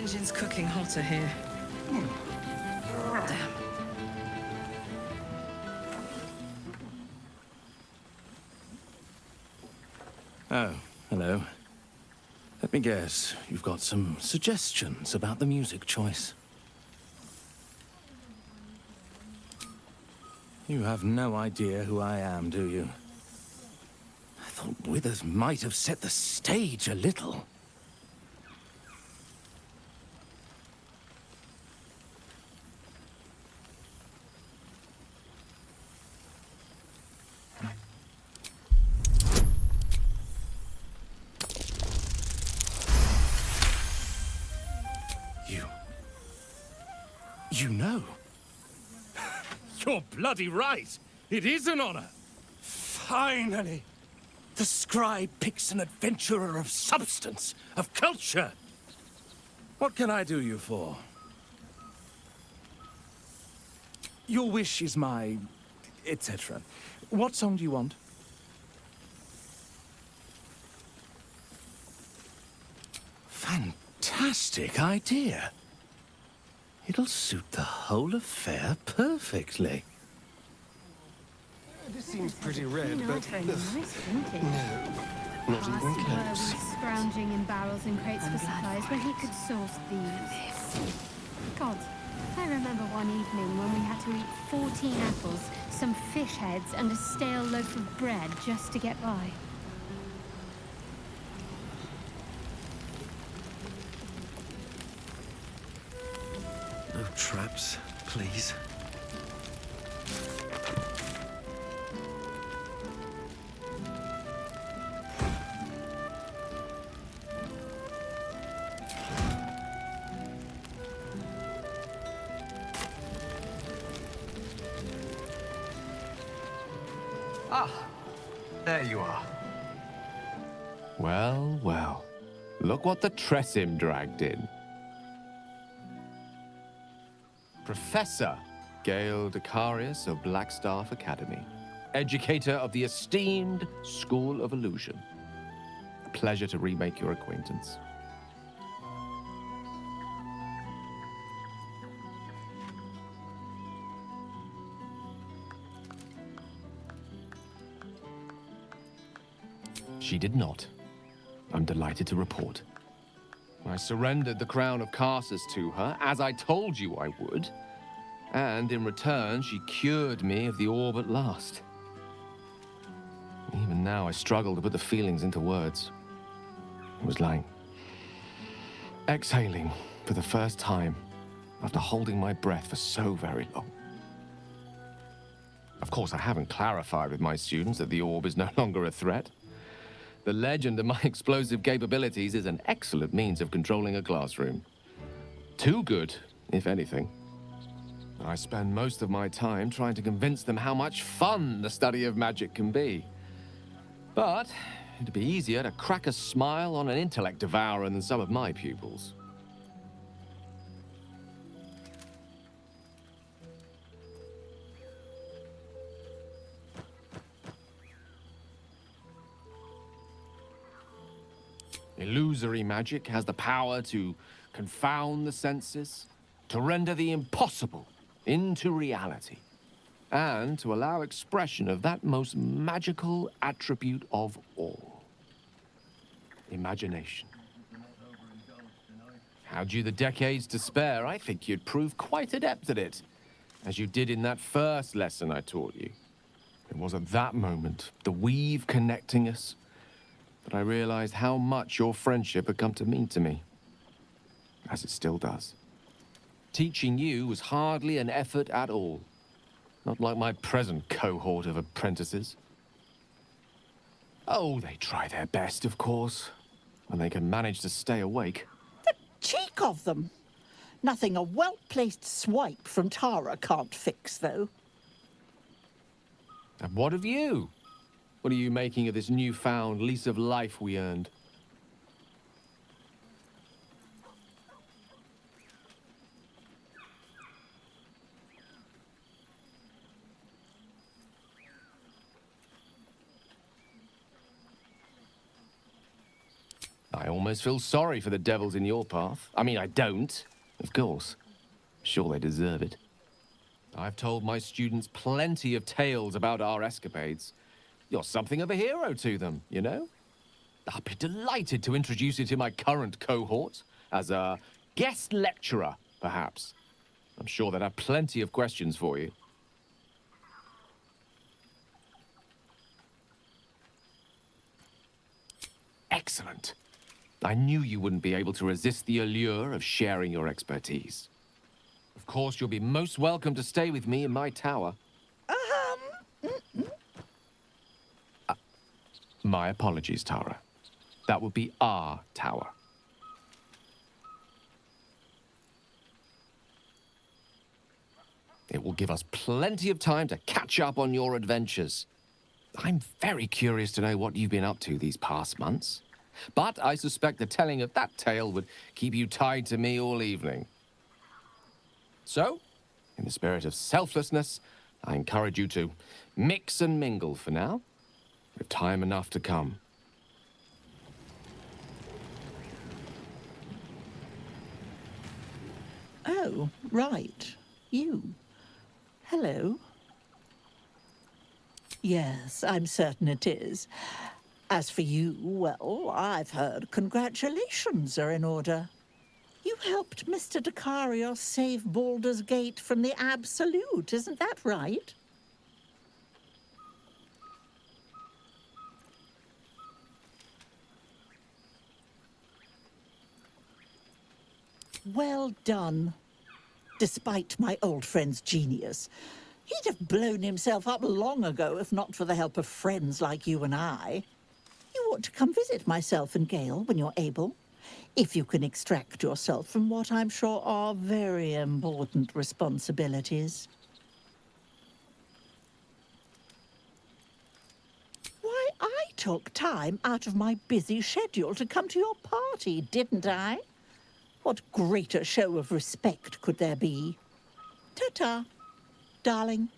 engine's cooking hotter here. Damn. Oh, hello. Let me guess, you've got some suggestions about the music choice. You have no idea who I am, do you? I thought Withers might have set the stage a little. You know? You're bloody right! It is an honor! Finally! The scribe picks an adventurer of substance, of culture! What can I do you for? Your wish is my... etc. What song do you want? Fantastic idea! It'll suit the whole affair perfectly. This seems pretty red, but... Very nice, isn't it? No, not even close. Scrounging in barrels and crates for supplies when he could source these. God, I remember one evening when we had to eat 14 apples, some fish heads, and a stale loaf of bread just to get by. No traps, please. Ah, there you are. Well, well. Look what the Tressim dragged in. Professor Gale Decarius of Blackstaff Academy. Educator of the esteemed School of Illusion. A pleasure to remake your acquaintance. She did not. I'm delighted to report. I surrendered the crown of Carsus to her, as I told you I would. And in return, she cured me of the orb at last. Even now, I struggle to put the feelings into words. It was like exhaling for the first time after holding my breath for so very long. Of course, I haven't clarified with my students that the orb is no longer a threat. The legend of my explosive capabilities is an excellent means of controlling a classroom. Too good, if anything. I spend most of my time trying to convince them how much fun the study of magic can be. But it'd be easier to crack a smile on an intellect devourer than some of my pupils. Illusory magic has the power to confound the senses, to render the impossible into reality, and to allow expression of that most magical attribute of all: imagination. Had you the decades to spare, I think you'd prove quite adept at it, as you did in that first lesson I taught you. It was at that moment, the weave connecting us, that I realized how much your friendship had come to mean to me, as it still does. Teaching you was hardly an effort at all, not like my present cohort of apprentices. Oh, they try their best, of course, when they can manage to stay awake. The cheek of them! Nothing a well-placed swipe from Tara can't fix, though. And what of you? What are you making of this newfound lease of life we earned? I almost feel sorry for the devils in your path. I mean, I don't, of course. Sure, they deserve it. I've told my students plenty of tales about our escapades. You're something of a hero to them, you know? I'll be delighted to introduce you to my current cohort as a guest lecturer, perhaps. I'm sure they'd have plenty of questions for you. Excellent. I knew you wouldn't be able to resist the allure of sharing your expertise. Of course, you'll be most welcome to stay with me in my tower. My apologies, Tara. That would be our tower. It will give us plenty of time to catch up on your adventures. I'm very curious to know what you've been up to these past months. But I suspect the telling of that tale would keep you tied to me all evening. So, in the spirit of selflessness, I encourage you to mix and mingle for now, with time enough to come. Oh, right. You. Hello. Yes, I'm certain it is. As for you, well, I've heard congratulations are in order. You helped Mr. Dicarios save Baldur's Gate from the Absolute, isn't that right? Well done. Despite my old friend's genius, he'd have blown himself up long ago if not for the help of friends like you and I. You ought to come visit myself and Gale when you're able, if you can extract yourself from what I'm sure are very important responsibilities. Why, I took time out of my busy schedule to come to your party, didn't I? What greater show of respect could there be? Ta-ta, darling.